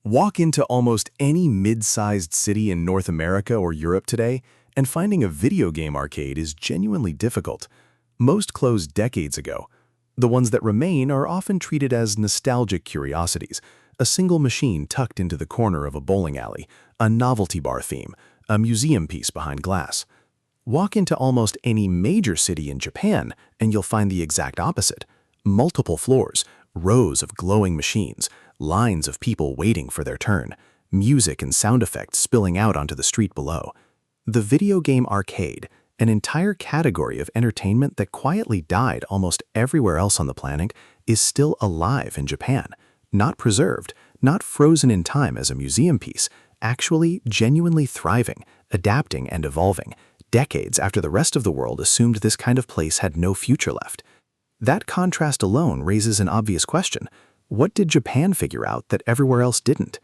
Walk into almost any mid-sized city in North America or Europe today, and finding a video game arcade is genuinely difficult. Most closed decades ago. The ones that remain are often treated as nostalgic curiosities, a single machine tucked into the corner of a bowling alley, a novelty bar theme, a museum piece behind glass. Walk into almost any major city in Japan, and you'll find the exact opposite. Multiple floors, rows of glowing machines, lines of people waiting for their turn, music and sound effects spilling out onto the street below. The video game arcade, an entire category of entertainment that quietly died almost everywhere else on the planet, is still alive in Japan. Not preserved, not frozen in time as a museum piece, actually genuinely thriving, adapting and evolving, decades after the rest of the world assumed this kind of place had no future left. That contrast alone raises an obvious question. What did Japan figure out that everywhere else didn't?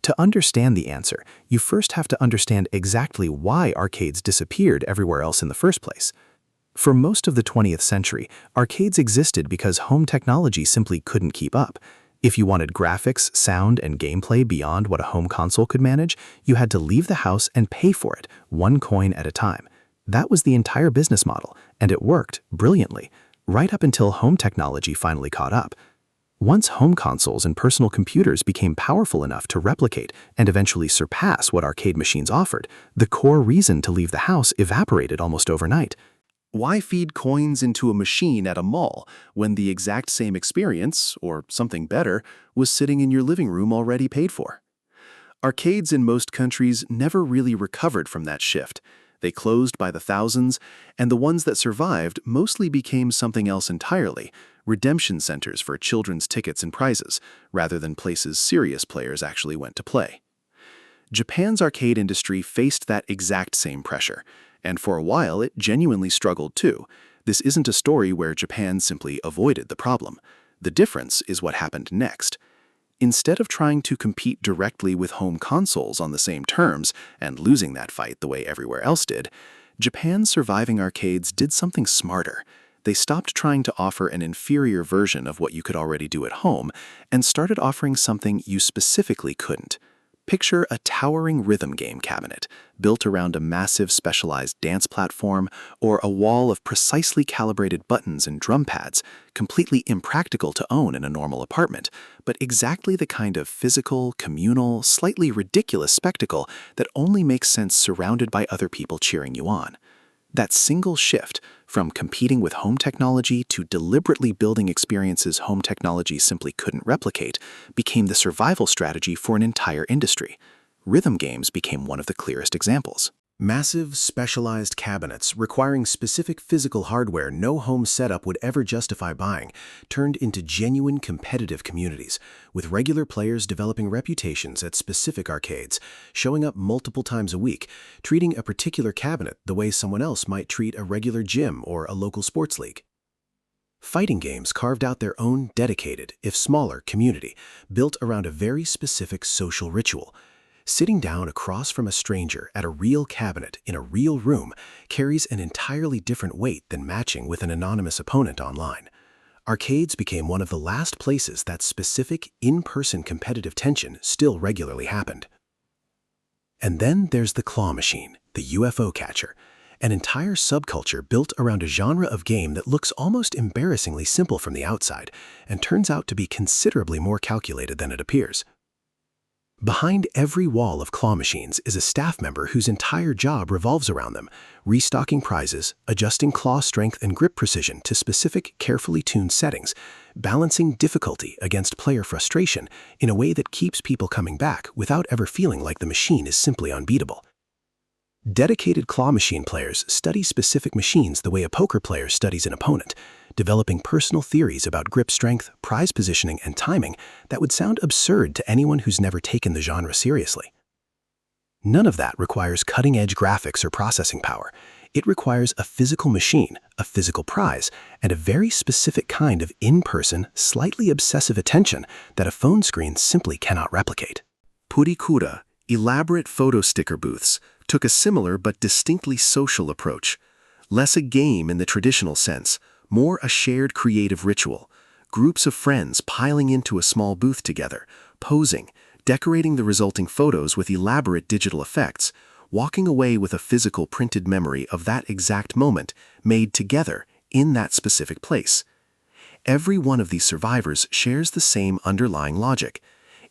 To understand the answer, you first have to understand exactly why arcades disappeared everywhere else in the first place. For most of the 20th century, arcades existed because home technology simply couldn't keep up. If you wanted graphics, sound, and gameplay beyond what a home console could manage, you had to leave the house and pay for it, one coin at a time. That was the entire business model, and it worked brilliantly, right up until home technology finally caught up. Once home consoles and personal computers became powerful enough to replicate and eventually surpass what arcade machines offered, the core reason to leave the house evaporated almost overnight. Why feed coins into a machine at a mall when the exact same experience, or something better, was sitting in your living room already paid for? Arcades in most countries never really recovered from that shift. They closed by the thousands, and the ones that survived mostly became something else entirely, redemption centers for children's tickets and prizes, rather than places serious players actually went to play. Japan's arcade industry faced that exact same pressure, and for a while it genuinely struggled too. This isn't a story where Japan simply avoided the problem. The difference is what happened next. Instead of trying to compete directly with home consoles on the same terms and losing that fight the way everywhere else did, Japan's surviving arcades did something smarter. They stopped trying to offer an inferior version of what you could already do at home and started offering something you specifically couldn't. Picture a towering rhythm game cabinet built around a massive specialized dance platform or a wall of precisely calibrated buttons and drum pads, completely impractical to own in a normal apartment, but exactly the kind of physical, communal, slightly ridiculous spectacle that only makes sense surrounded by other people cheering you on. That single shift from competing with home technology to deliberately building experiences home technology simply couldn't replicate became the survival strategy for an entire industry. Rhythm games became one of the clearest examples. Massive, specialized cabinets requiring specific physical hardware no home setup would ever justify buying turned into genuine competitive communities, with regular players developing reputations at specific arcades, showing up multiple times a week, treating a particular cabinet the way someone else might treat a regular gym or a local sports league. Fighting games carved out their own dedicated, if smaller, community, built around a very specific social ritual. Sitting down across from a stranger at a real cabinet in a real room carries an entirely different weight than matching with an anonymous opponent online. Arcades became one of the last places that specific, in-person competitive tension still regularly happened. And then there's the claw machine, the UFO catcher, an entire subculture built around a genre of game that looks almost embarrassingly simple from the outside and turns out to be considerably more calculated than it appears. Behind every wall of claw machines is a staff member whose entire job revolves around them, restocking prizes, adjusting claw strength and grip precision to specific, carefully tuned settings, balancing difficulty against player frustration in a way that keeps people coming back without ever feeling like the machine is simply unbeatable. Dedicated claw machine players study specific machines the way a poker player studies an opponent, developing personal theories about grip strength, prize positioning, and timing that would sound absurd to anyone who's never taken the genre seriously. None of that requires cutting-edge graphics or processing power. It requires a physical machine, a physical prize, and a very specific kind of in-person, slightly obsessive attention that a phone screen simply cannot replicate. Purikura, elaborate photo sticker booths, took a similar but distinctly social approach. Less a game in the traditional sense, more a shared creative ritual. Groups of friends piling into a small booth together, posing, decorating the resulting photos with elaborate digital effects, walking away with a physical printed memory of that exact moment made together in that specific place. Every one of these survivors shares the same underlying logic.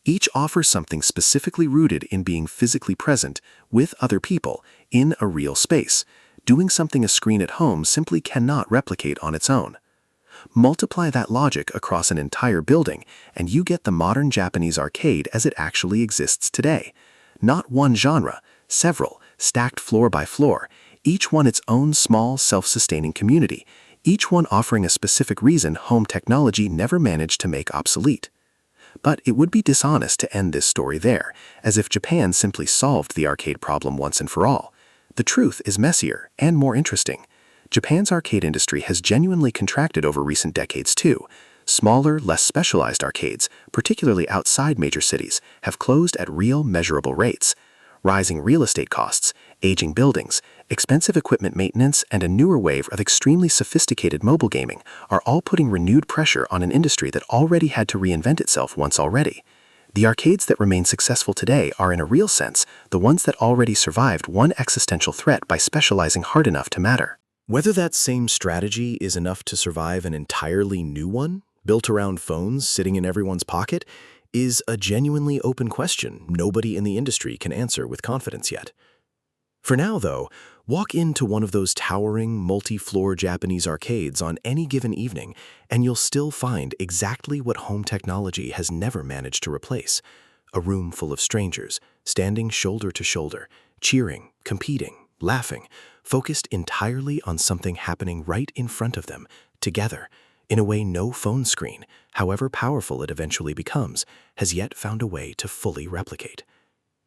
Each offers something specifically rooted in being physically present with other people in a real space, doing something a screen at home simply cannot replicate on its own. Multiply that logic across an entire building, and you get the modern Japanese arcade as it actually exists today. Not one genre, several, stacked floor by floor, each one its own small, self-sustaining community, each one offering a specific reason home technology never managed to make obsolete. But it would be dishonest to end this story there, as if Japan simply solved the arcade problem once and for all. The truth is messier and more interesting. Japan's arcade industry has genuinely contracted over recent decades too. Smaller, less specialized arcades, particularly outside major cities, have closed at real, measurable rates. Rising real estate costs, aging buildings, expensive equipment maintenance, and a newer wave of extremely sophisticated mobile gaming are all putting renewed pressure on an industry that already had to reinvent itself once already. The arcades that remain successful today are, in a real sense, the ones that already survived one existential threat by specializing hard enough to matter. Whether that same strategy is enough to survive an entirely new one, built around phones sitting in everyone's pocket, is a genuinely open question nobody in the industry can answer with confidence yet. For now, though, walk into one of those towering, multi-floor Japanese arcades on any given evening, and you'll still find exactly what home technology has never managed to replace: a room full of strangers, standing shoulder to shoulder, cheering, competing, laughing, focused entirely on something happening right in front of them, together, in a way no phone screen, however powerful it eventually becomes, has yet found a way to fully replicate.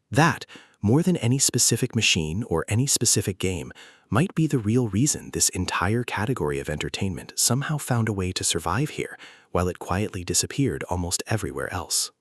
That, more than any specific machine or any specific game, might be the real reason this entire category of entertainment somehow found a way to survive here, while it quietly disappeared almost everywhere else.